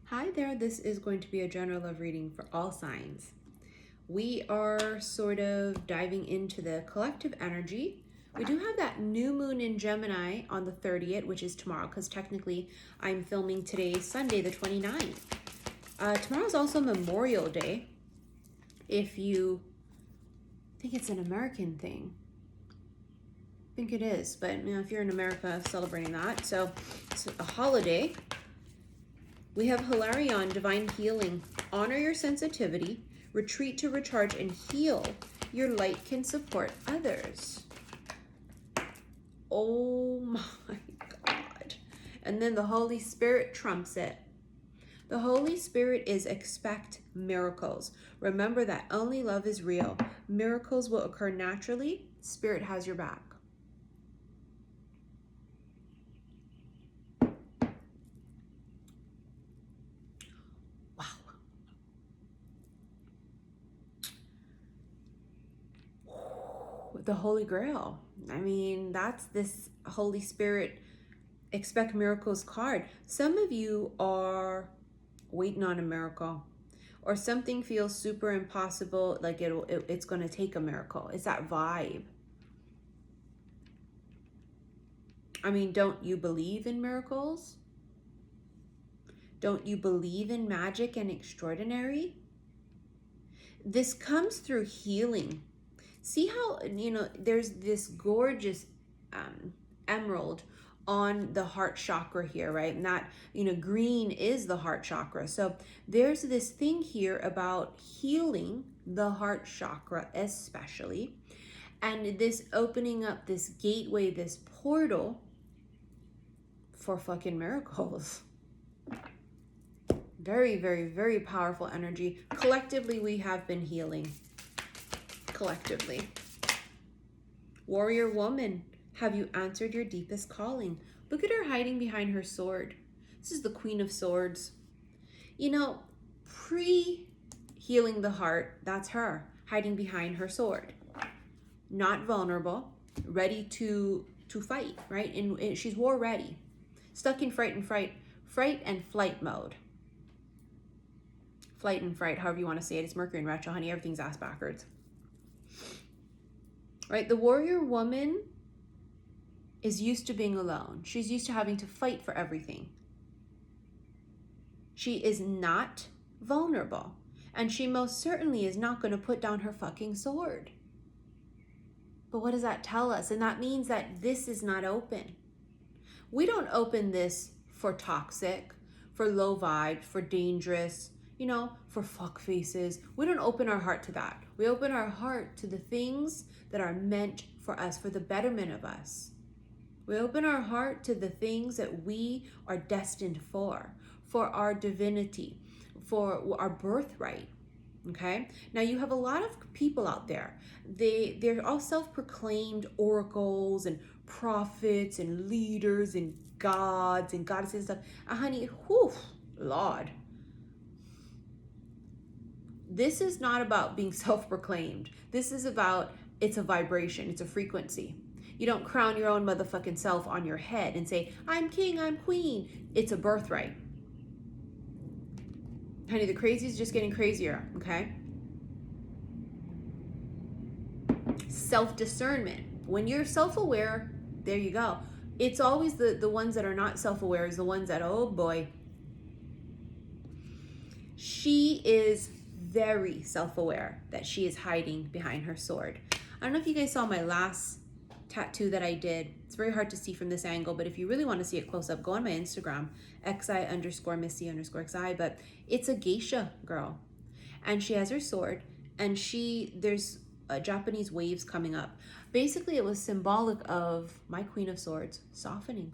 Hi there, this is going to be a general love reading for all signs. We are sort of diving into the collective energy. We do have that new moon in Gemini on the 30th, which is tomorrow, because technically I'm filming today, Sunday the 29th. Tomorrow is also Memorial Day. If you think it's an American thing, I think it is, but you know, if you're in America celebrating that, so it's a holiday. We have Hilarion, Divine Healing. Honor your sensitivity, retreat to recharge and heal. Your light can support others. Oh my God. And then the Holy Spirit trumps it. The Holy Spirit is expect miracles. Remember that only love is real. Miracles will occur naturally. Spirit has your back. The Holy Grail. I mean, that's this Holy Spirit expect miracles card. Some of you are waiting on a miracle, or something feels super impossible, like it's going to take a miracle. It's that vibe. I mean, don't you believe in miracles? Don't you believe in magic and extraordinary? This comes through healing. See how, you know, there's this gorgeous emerald on the heart chakra here, right? And that, you know, green is the heart chakra. So there's this thing here about healing the heart chakra especially. And this opening up this gateway, this portal for fucking miracles. Very, very, very powerful energy. Collectively, we have been healing. Collectively. Warrior woman, have you answered your deepest calling? Look at her hiding behind her sword. This is the Queen of Swords. You know, pre-healing the heart, that's her hiding behind her sword. Not vulnerable, ready to fight, right? And she's war ready. Stuck in fright and flight mode. Flight and fright, however you want to say it. It's Mercury and retro, honey. Everything's ass backwards. Right? The warrior woman is used to being alone. She's used to having to fight for everything. She is not vulnerable. And she most certainly is not going to put down her fucking sword. But what does that tell us? And that means that this is not open. We don't open this for toxic, for low vibe, for dangerous, you know, for fuck faces. We don't open our heart to that. We open our heart to the things that are meant for us, for the betterment of us. We open our heart to the things that we are destined for our divinity, for our birthright. Okay. Now you have a lot of people out there. They're all self-proclaimed oracles and prophets and leaders and gods and goddesses and stuff. Honey, whew, Lord. This is not about being self-proclaimed. This is about, it's a vibration, it's a frequency. You don't crown your own motherfucking self on your head and say, I'm king, I'm queen. It's a birthright. Honey, the crazy is just getting crazier, okay? Self-discernment. When you're self-aware, there you go. It's always the ones that are not self-aware is the ones that, oh boy. She is very self-aware that she is hiding behind her sword. I don't know if you guys saw my last tattoo that I did. It's very hard to see from this angle, but if you really want to see it close up, go on my Instagram, xi_missy_xi, but it's a geisha girl. And she has her sword, and there's Japanese waves coming up. Basically, it was symbolic of my Queen of Swords softening.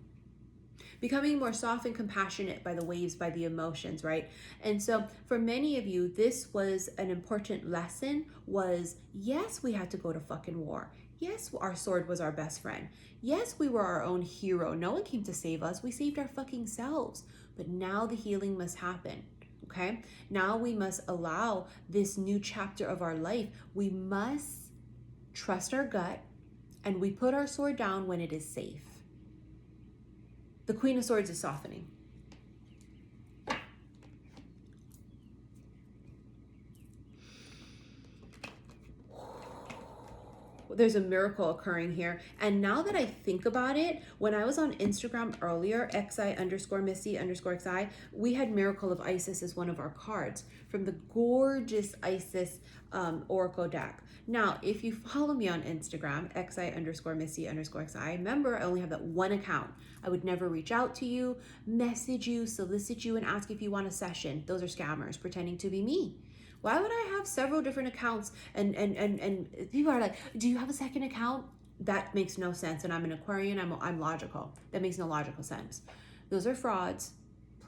Becoming more soft and compassionate by the waves, by the emotions, right? And so for many of you, this was an important lesson was, yes, we had to go to fucking war. Yes, our sword was our best friend. Yes, we were our own hero. No one came to save us. We saved our fucking selves. But now the healing must happen, okay? Now we must allow this new chapter of our life. We must trust our gut, and we put our sword down when it is safe. The Queen of Swords is softening. there's a miracle occurring here. And now that I think about it, when I was on Instagram earlier, xi_missy_xi, we had Miracle of Isis as one of our cards from the gorgeous Isis Oracle deck. Now, if you follow me on Instagram, xi_missy_xi, remember I only have that one account. I would never reach out to you, message you, solicit you, and ask if you want a session. Those are scammers pretending to be me. Why would I have several different accounts? And people are like, do you have a second account? That makes no sense. And I'm an Aquarian, I'm logical. That makes no logical sense. Those are frauds.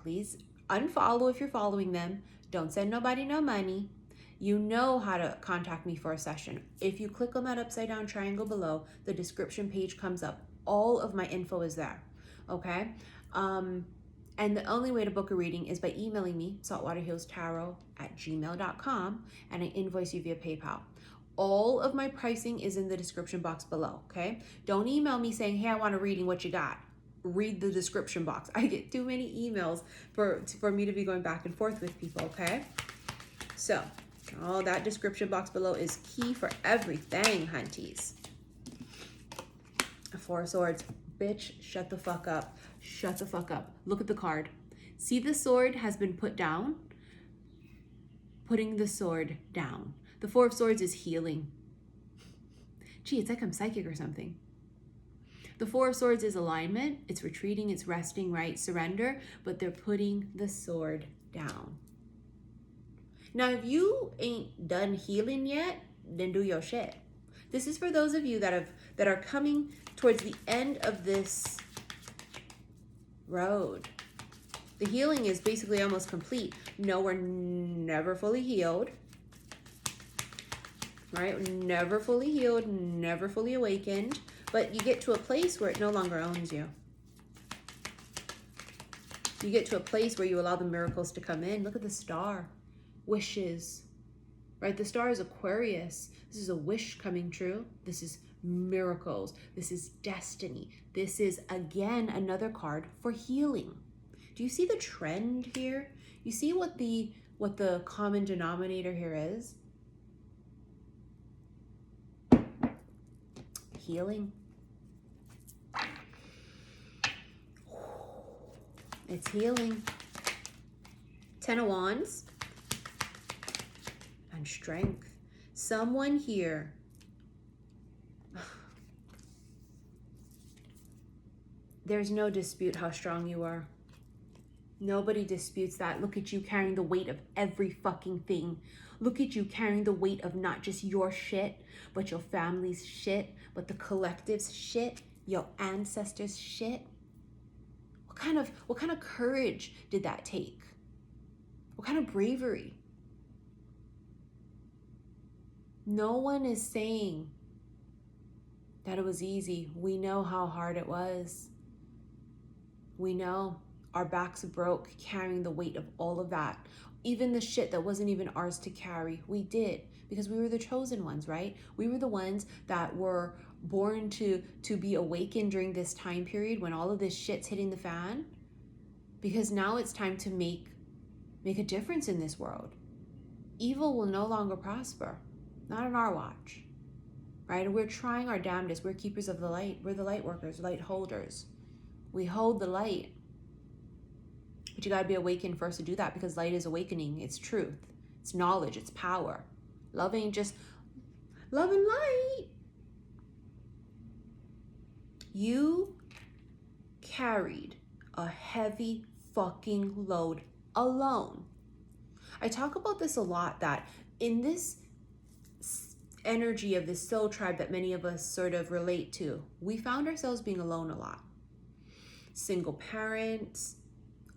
Please unfollow if you're following them. Don't send nobody no money. You know how to contact me for a session. If you click on that upside down triangle below, the description page comes up. All of my info is there, okay? And the only way to book a reading is by emailing me, saltwaterhealstarot@gmail.com, and I invoice you via PayPal. All of my pricing is in the description box below, okay? Don't email me saying, hey, I want a reading, what you got? Read the description box. I get too many emails for me to be going back and forth with people, okay? So, all that description box below is key for everything, hunties. Four of Swords. Bitch, shut the fuck up. Shut the fuck up. Look at the card. See, the sword has been put down. Putting the sword down. The Four of Swords is healing. Gee, it's like I'm psychic or something. The Four of Swords is alignment. It's retreating. It's resting, right? Surrender. But they're putting the sword down. Now, if you ain't done healing yet, then do your shit. This is for those of you that are coming towards the end of this road. The healing is basically almost complete. No, we're never fully healed. Right? Never fully healed, never fully awakened. But you get to a place where it no longer owns you. You get to a place where you allow the miracles to come in. Look at the star. Wishes, right? The star is Aquarius. This is a wish coming true. This is miracles. This is destiny. This is, again, another card for healing. Do you see the trend here? You see what the common denominator here is? Healing. It's healing. Ten of Wands. And strength. Someone here there's no dispute how strong you are. Nobody disputes that. Look at you carrying the weight of every fucking thing. Look at you carrying the weight of not just your shit, but your family's shit, but the collective's shit, your ancestors' shit. What kind of courage did that take? What kind of bravery? No one is saying that it was easy. We know how hard it was. We know our backs broke carrying the weight of all of that. Even the shit that wasn't even ours to carry, we did, because we were the chosen ones, right? We were the ones that were born to be awakened during this time period when all of this shit's hitting the fan. Because now it's time to make a difference in this world. Evil will no longer prosper. Not on our watch, right? We're trying our damnedest. We're keepers of the light. We're the light workers, light holders. We hold the light. But you got to be awakened first to do that, because light is awakening. It's truth. It's knowledge. It's power. Love ain't just love and light. You carried a heavy fucking load alone. I talk about this a lot, that in this energy of this soul tribe that many of us sort of relate to, we found ourselves being alone a lot. Single parents,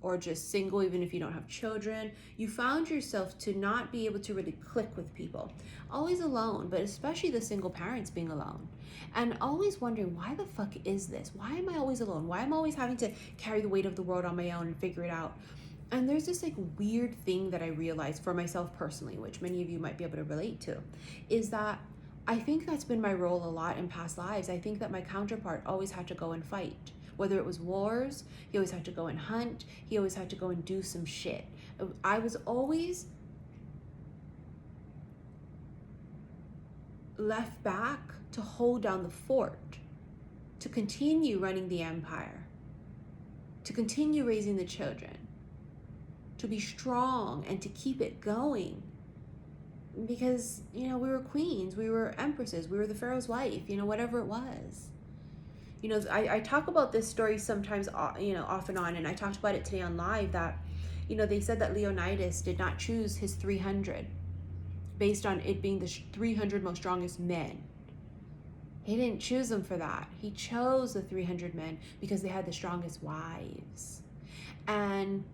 or just single even if you don't have children. You found yourself to not be able to really click with people. Always alone, but especially the single parents being alone. And always wondering, why the fuck is this? Why am I always alone? Why am I always having to carry the weight of the world on my own and figure it out? And there's this like weird thing that I realized for myself personally, which many of you might be able to relate to, is that I think that's been my role a lot in past lives. I think that my counterpart always had to go and fight. Whether it was wars, he always had to go and hunt, he always had to go and do some shit. I was always left back to hold down the fort, to continue running the empire, to continue raising the children, to be strong and to keep it going. Because, you know, we were queens, we were empresses, we were the pharaoh's wife, you know, whatever it was. You know, I talk about this story sometimes, you know, off and on, and I talked about it today on live that, you know, they said that Leonidas did not choose his 300 based on it being the 300 most strongest men. He didn't choose them for that. He chose the 300 men because they had the strongest wives. And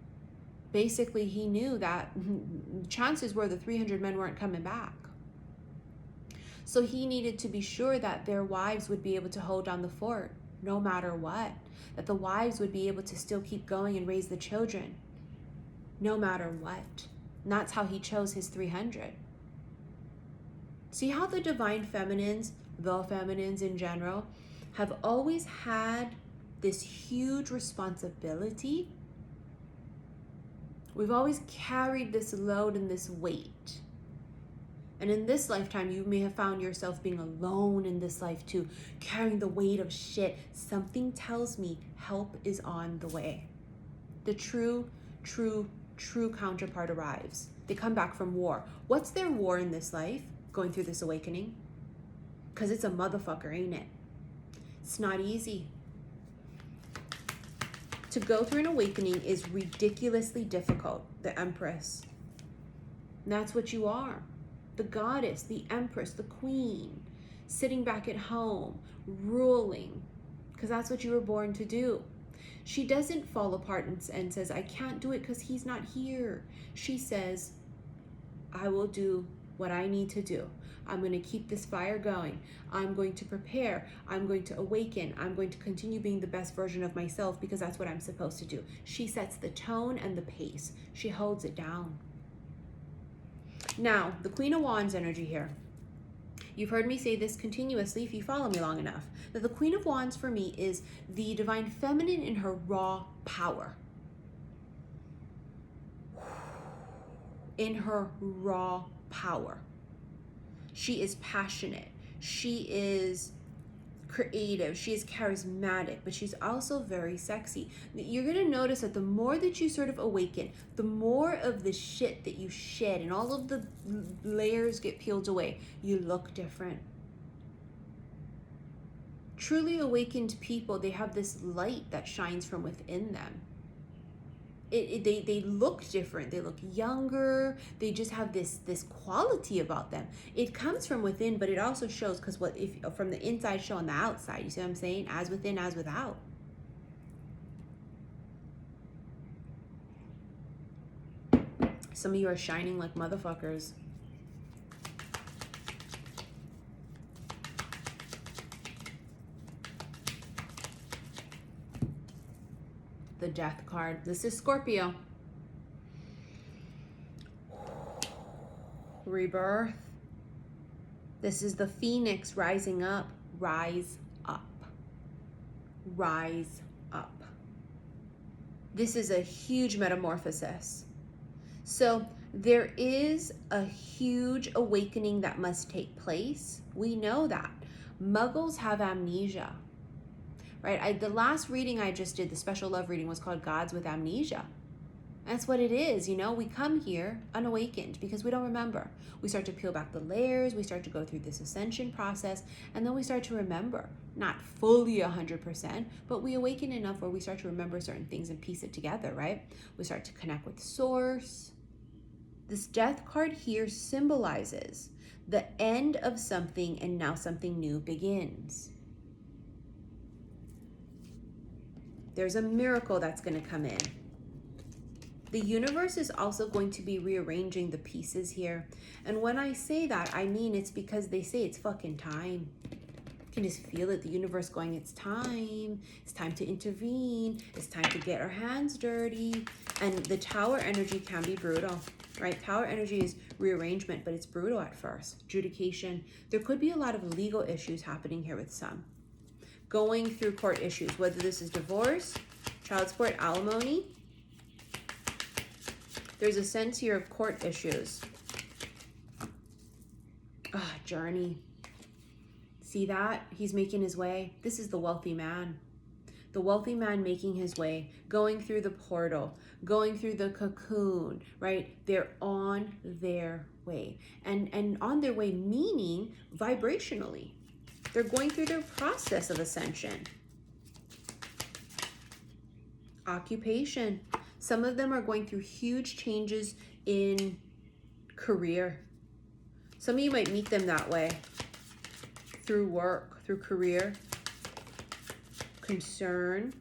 basically he knew that chances were the 300 men weren't coming back. So he needed to be sure that their wives would be able to hold down the fort no matter what. That the wives would be able to still keep going and raise the children no matter what. And that's how he chose his 300. See how the divine feminines, the feminines in general, have always had this huge responsibility. We've always carried this load and this weight. And in this lifetime, you may have found yourself being alone in this life too, carrying the weight of shit. Something tells me help is on the way. The true counterpart arrives. They come back from war. What's their war in this life? Going through this awakening? Because it's a motherfucker, ain't it? It's not easy. To go through an awakening is ridiculously difficult, the Empress. And that's what you are. The goddess, the Empress, the queen, sitting back at home, ruling, because that's what you were born to do. She doesn't fall apart and says, I can't do it because he's not here. She says, I will do what I need to do. I'm going to keep this fire going. I'm going to prepare. I'm going to awaken. I'm going to continue being the best version of myself because that's what I'm supposed to do. She sets the tone and the pace. She holds it down. Now, the Queen of Wands energy here. You've heard me say this continuously if you follow me long enough, that the Queen of Wands for me is the divine feminine in her raw power. In her raw power. She is passionate. She is creative. She is charismatic, but she's also very sexy. You're going to notice that the more that you sort of awaken, the more of the shit that you shed and all of the layers get peeled away, you look different. Truly awakened people, they have this light that shines from within them. They look different. They look younger. They just have this quality about them. It comes from within, but it also shows because if from the inside show on the outside. You see what I'm saying? As within, as without. Some of you are shining like motherfuckers. The Death card. This is Scorpio. Rebirth. This is the Phoenix rising up. Rise up. Rise up. This is a huge metamorphosis. So there is a huge awakening that must take place. We know that. Muggles have amnesia. Right? The last reading I just did, the special love reading, was called Gods with Amnesia. That's what it is, you know? We come here unawakened because we don't remember. We start to peel back the layers, we start to go through this ascension process, and then we start to remember. Not fully 100%, but we awaken enough where we start to remember certain things and piece it together, right? We start to connect with Source. This Death card here symbolizes the end of something and now something new begins. There's a miracle that's going to come in. The universe is also going to be rearranging the pieces here. And when I say that, I mean it's because they say it's fucking time. You can just feel it, the universe going, it's time. It's time to intervene. It's time to get our hands dirty. And the Tower energy can be brutal, right? Tower energy is rearrangement, but it's brutal at first. Adjudication. There could be a lot of legal issues happening here with some. Going through court issues, whether this is divorce, child support, alimony. There's a sense here of court issues. Journey. See that? He's making his way. This is the wealthy man. The wealthy man making his way, going through the portal, going through the cocoon, right? They're on their way. And on their way meaning vibrationally. They're going through their process of ascension. Occupation. Some of them are going through huge changes in career. Some of you might meet them that way. Through work, through career. Concern.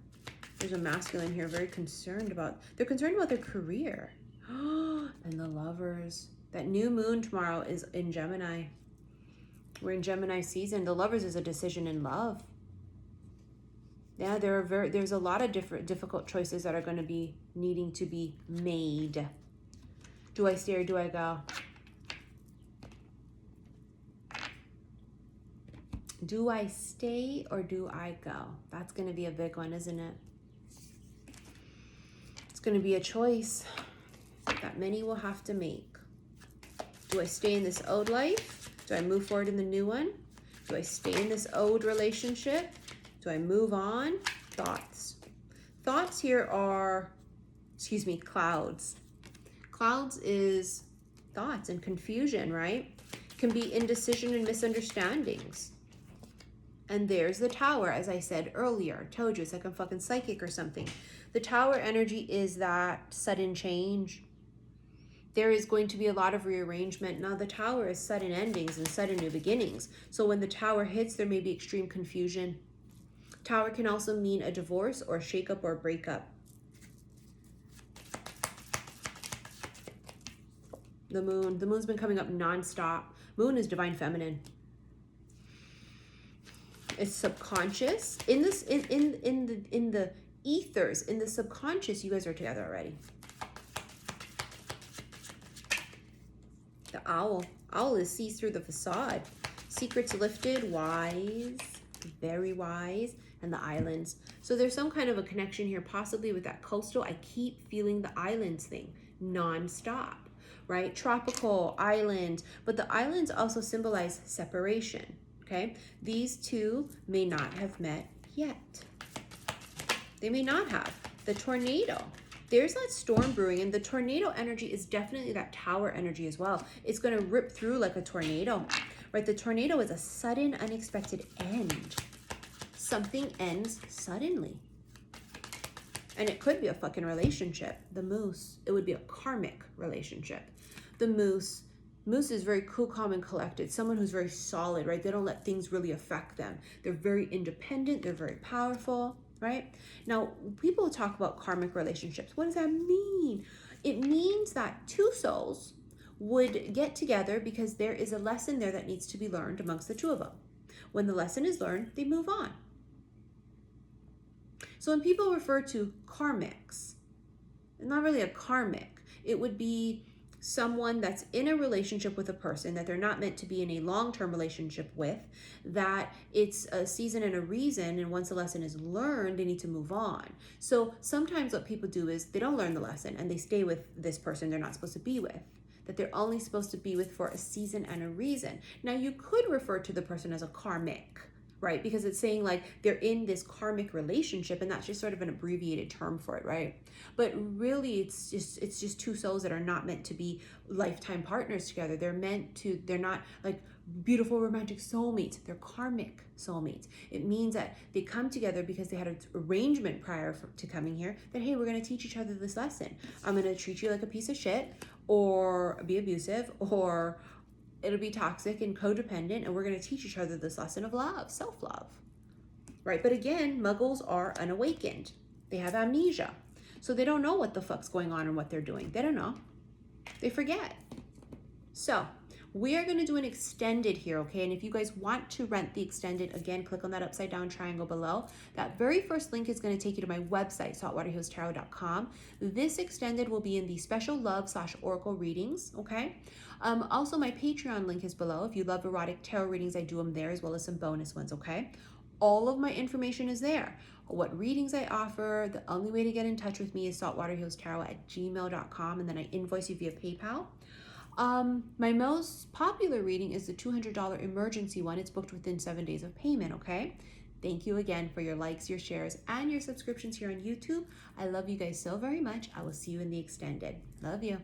There's a masculine here, very concerned about, they're concerned about their career. And the Lovers. That new moon tomorrow is in Gemini. We're in Gemini season. The Lovers is a decision in love. Yeah, there's a lot of difficult choices that are going to be needing to be made. Do I stay or do I go? Do I stay or do I go? That's going to be a big one, isn't it? It's going to be a choice that many will have to make. Do I stay in this old life? Do I move forward in the new one? Do I stay in this old relationship? Do I move on? Thoughts. Thoughts here are, clouds. Clouds is thoughts and confusion, right? Can be indecision and misunderstandings. And there's the Tower, as I said earlier. Told you, it's like I'm fucking psychic or something. The Tower energy is that sudden change. There is going to be a lot of rearrangement. Now, the Tower is sudden endings and sudden new beginnings. So when the Tower hits, there may be extreme confusion. Tower can also mean a divorce or a shakeup or a breakup. The Moon. The Moon's been coming up nonstop. Moon is divine feminine. It's subconscious. In this, in the ethers, in the subconscious, you guys are together already. The Owl. Owl is sees through the facade. Secrets lifted, wise, very wise, and the Islands. So there's some kind of a connection here, possibly with that coastal. I keep feeling the islands thing non-stop, right? Tropical, island, but the islands also symbolize separation. Okay, these two may not have met yet. They may not have. The tornado. There's that storm brewing, and the tornado energy is definitely that Tower energy as well. It's going to rip through like a tornado, right? The tornado is a sudden, unexpected end. Something ends suddenly. And it could be a fucking relationship. The Moose, it would be a karmic relationship. The Moose is very cool, calm, and collected. Someone who's very solid, right? They don't let things really affect them. They're very independent. They're very powerful, right? Now, people talk about karmic relationships. What does that mean? It means that two souls would get together because there is a lesson there that needs to be learned amongst the two of them. When the lesson is learned, they move on. So when people refer to karmics, it's not really a karmic. It would be someone that's in a relationship with a person that they're not meant to be in a long-term relationship with, that it's a season and a reason, and once the lesson is learned, they need to move on. So sometimes what people do is they don't learn the lesson and they stay with this person they're not supposed to be with, that they're only supposed to be with for a season and a reason. Now, you could refer to the person as a karmic, right? Because it's saying like they're in this karmic relationship, and that's just sort of an abbreviated term for it, right? But really it's just two souls that are not meant to be lifetime partners together. They're not like beautiful romantic soulmates. They're karmic soulmates. It means that they come together because they had an arrangement prior to coming here that, hey, we're going to teach each other this lesson. I'm going to treat you like a piece of shit, or be abusive, or it'll be toxic and codependent, and we're going to teach each other this lesson of love, self-love, right? But again, muggles are unawakened. They have amnesia. So they don't know what the fuck's going on and what they're doing. They don't know. They forget. So we are going to do an extended here, okay? And if you guys want to rent the extended, again, click on that upside down triangle below. That very first link is going to take you to my website, saltwaterhealstarot.com. This extended will be in the special love/oracle readings, okay? Also, my Patreon link is below. If you love erotic tarot readings, I do them there, as well as some bonus ones, okay? All of my information is there. What readings I offer. The only way to get in touch with me is saltwaterhealstarot@gmail.com, and then I invoice you via PayPal. My most popular reading is the $200 emergency one. It's booked within 7 days of payment, okay? Thank you again for your likes, your shares, and your subscriptions here on YouTube. I love you guys so very much. I will see you in the extended. Love you.